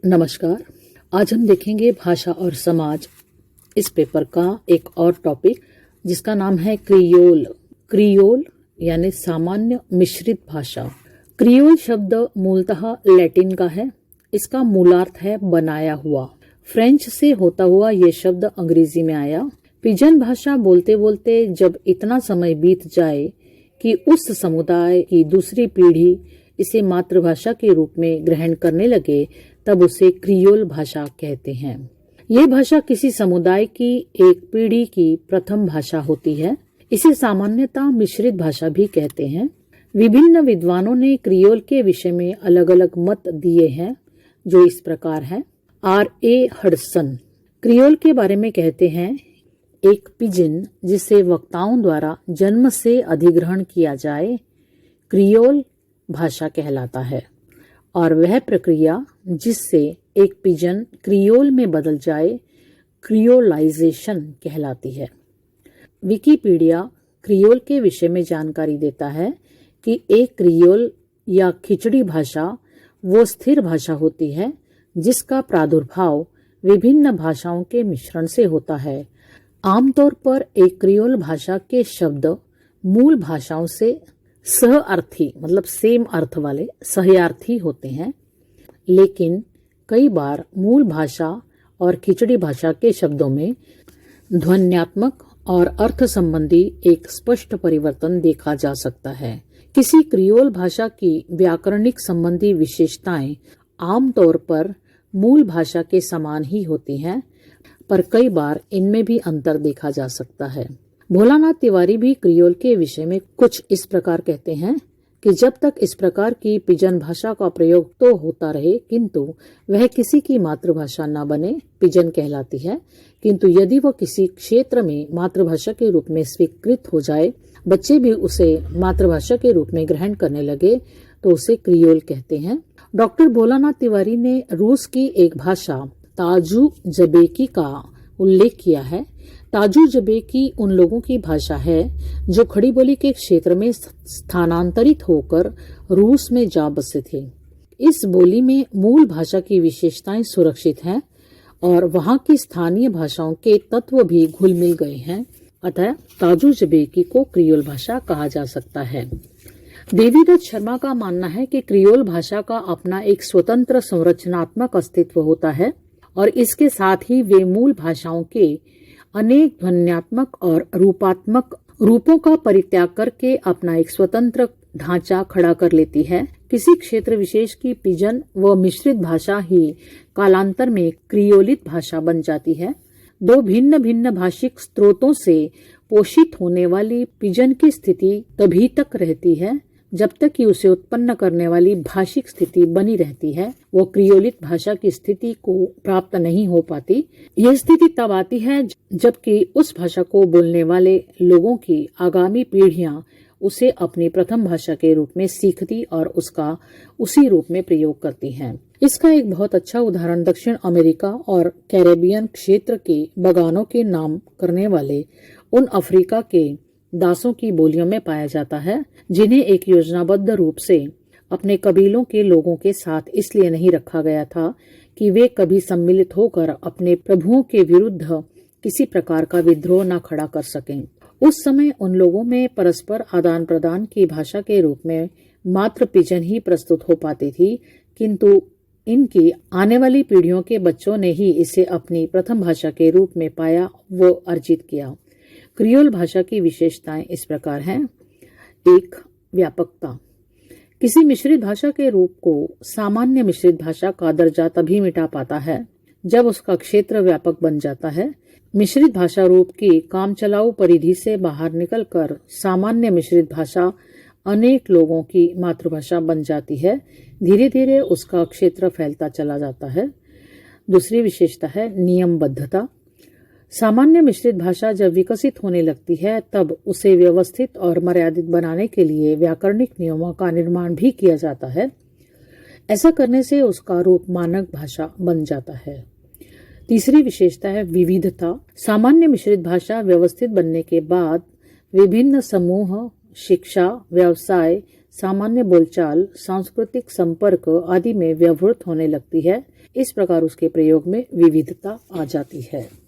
नमस्कार। आज हम देखेंगे भाषा और समाज इस पेपर का एक और टॉपिक जिसका नाम है क्रियोल। क्रियोल यानी सामान्य मिश्रित भाषा। क्रियोल शब्द मूलतः लैटिन का है। इसका मूलार्थ है बनाया हुआ। फ्रेंच से होता हुआ ये शब्द अंग्रेजी में आया। पिजन भाषा बोलते बोलते जब इतना समय बीत जाए कि उस समुदाय की दूसरी पीढ़ी इसे मातृभाषा के रूप में ग्रहण करने लगे, तब उसे क्रियोल भाषा कहते हैं। ये भाषा किसी समुदाय की एक पीढ़ी की प्रथम भाषा होती है। इसे सामान्यतः मिश्रित भाषा भी कहते हैं। विभिन्न विद्वानों ने क्रियोल के विषय में अलग अलग मत दिए हैं, जो इस प्रकार है। R.A. हडसन क्रियोल के बारे में कहते हैं, एक पिजिन जिसे वक्ताओं द्वारा जन्म से अधिग्रहण किया जाए क्रियोल भाषा कहलाता है, और वह प्रक्रिया जिससे एक पिजन क्रियोल में बदल जाए क्रियोलाइजेशन कहलाती है। विकिपीडिया क्रियोल के विषय में जानकारी देता है कि एक क्रियोल या खिचड़ी भाषा वो स्थिर भाषा होती है जिसका प्रादुर्भाव विभिन्न भाषाओं के मिश्रण से होता है। आमतौर पर एक क्रियोल भाषा के शब्द मूल भाषाओं से सह-अर्थी मतलब सेम अर्थ वाले सहयार्थी होते हैं, लेकिन कई बार मूल भाषा और खिचड़ी भाषा के शब्दों में ध्वन्यात्मक और अर्थ संबंधी एक स्पष्ट परिवर्तन देखा जा सकता है। किसी क्रियोल भाषा की व्याकरणिक संबंधी विशेषताएं आमतौर पर मूल भाषा के समान ही होती हैं, पर कई बार इनमें भी अंतर देखा जा सकता है। भोलानाथ तिवारी भी क्रियोल के विषय में कुछ इस प्रकार कहते हैं कि जब तक इस प्रकार की पिजन भाषा का प्रयोग तो होता रहे, किंतु वह किसी की मातृभाषा न बने, पिजन कहलाती है। किंतु यदि वह किसी क्षेत्र में मातृभाषा के रूप में स्वीकृत हो जाए, बच्चे भी उसे मातृभाषा के रूप में ग्रहण करने लगे, तो उसे क्रियोल कहते हैं। डॉक्टर भोलानाथ तिवारी ने रूस की एक भाषा ताजुजबेकी का उल्लेख किया है। ताजुजबेकी उन लोगों की भाषा है जो खड़ी बोली के क्षेत्र में स्थानांतरित होकर रूस में जा बसे थे। इस बोली में मूल भाषा की विशेषताएं सुरक्षित हैं और वहां की स्थानीय भाषाओं के तत्व भी घुल मिल गए हैं। अतः ताजुजबेकी को क्रियोल भाषा कहा जा सकता है। देवीदत्त शर्मा का मानना है कि क्रियोल भाषा का अपना एक स्वतंत्र संरचनात्मक अस्तित्व होता है और इसके साथ ही वे मूल भाषाओं के अनेक ध्वन्यात्मक और रूपात्मक रूपों का परित्याग करके अपना एक स्वतंत्र ढांचा खड़ा कर लेती है। किसी क्षेत्र विशेष की पिजन व मिश्रित भाषा ही कालांतर में क्रियोलित भाषा बन जाती है। दो भिन्न भिन्न भाषिक स्रोतों से पोषित होने वाली पिजन की स्थिति तभी तक रहती है जब तक कि उसे उत्पन्न करने वाली भाषिक स्थिति बनी रहती है। वो क्रियोलित भाषा की स्थिति को प्राप्त नहीं हो पाती। यह स्थिति तब आती है जबकि उस भाषा को बोलने वाले लोगों की आगामी पीढ़ियां उसे अपनी प्रथम भाषा के रूप में सीखती और उसका उसी रूप में प्रयोग करती हैं। इसका एक बहुत अच्छा उदाहरण दक्षिण अमेरिका और कैरेबियन क्षेत्र के बगानों के नाम करने वाले उन अफ्रीका के दासों की बोलियों में पाया जाता है, जिन्हें एक योजनाबद्ध रूप से अपने कबीलों के लोगों के साथ इसलिए नहीं रखा गया था कि वे कभी सम्मिलित होकर अपने प्रभुओं के विरुद्ध किसी प्रकार का विद्रोह न खड़ा कर सकें। उस समय उन लोगों में परस्पर आदान प्रदान की भाषा के रूप में मात्र पिजन ही प्रस्तुत हो पाती थी, किंतु इनकी आने वाली पीढ़ियों के बच्चों ने ही इसे अपनी प्रथम भाषा के रूप में पाया व अर्जित किया। क्रियोल भाषा की विशेषताएं इस प्रकार हैं। एक, व्यापकता। किसी मिश्रित भाषा के रूप को सामान्य मिश्रित भाषा का दर्जा तभी मिटा पाता है जब उसका क्षेत्र व्यापक बन जाता है। मिश्रित भाषा रूप की कामचलाऊ परिधि से बाहर निकलकर सामान्य मिश्रित भाषा अनेक लोगों की मातृभाषा बन जाती है। धीरे धीरे उसका क्षेत्र फैलता चला जाता है। दूसरी विशेषता है नियमबद्धता। सामान्य मिश्रित भाषा जब विकसित होने लगती है, तब उसे व्यवस्थित और मर्यादित बनाने के लिए व्याकरणिक नियमों का निर्माण भी किया जाता है। ऐसा करने से उसका रूप मानक भाषा बन जाता है। तीसरी विशेषता है विविधता। सामान्य मिश्रित भाषा व्यवस्थित बनने के बाद विभिन्न समूह, शिक्षा, व्यवसाय, सामान्य बोलचाल, सांस्कृतिक संपर्क आदि में व्यवहृत होने लगती है। इस प्रकार उसके प्रयोग में विविधता आ जाती है।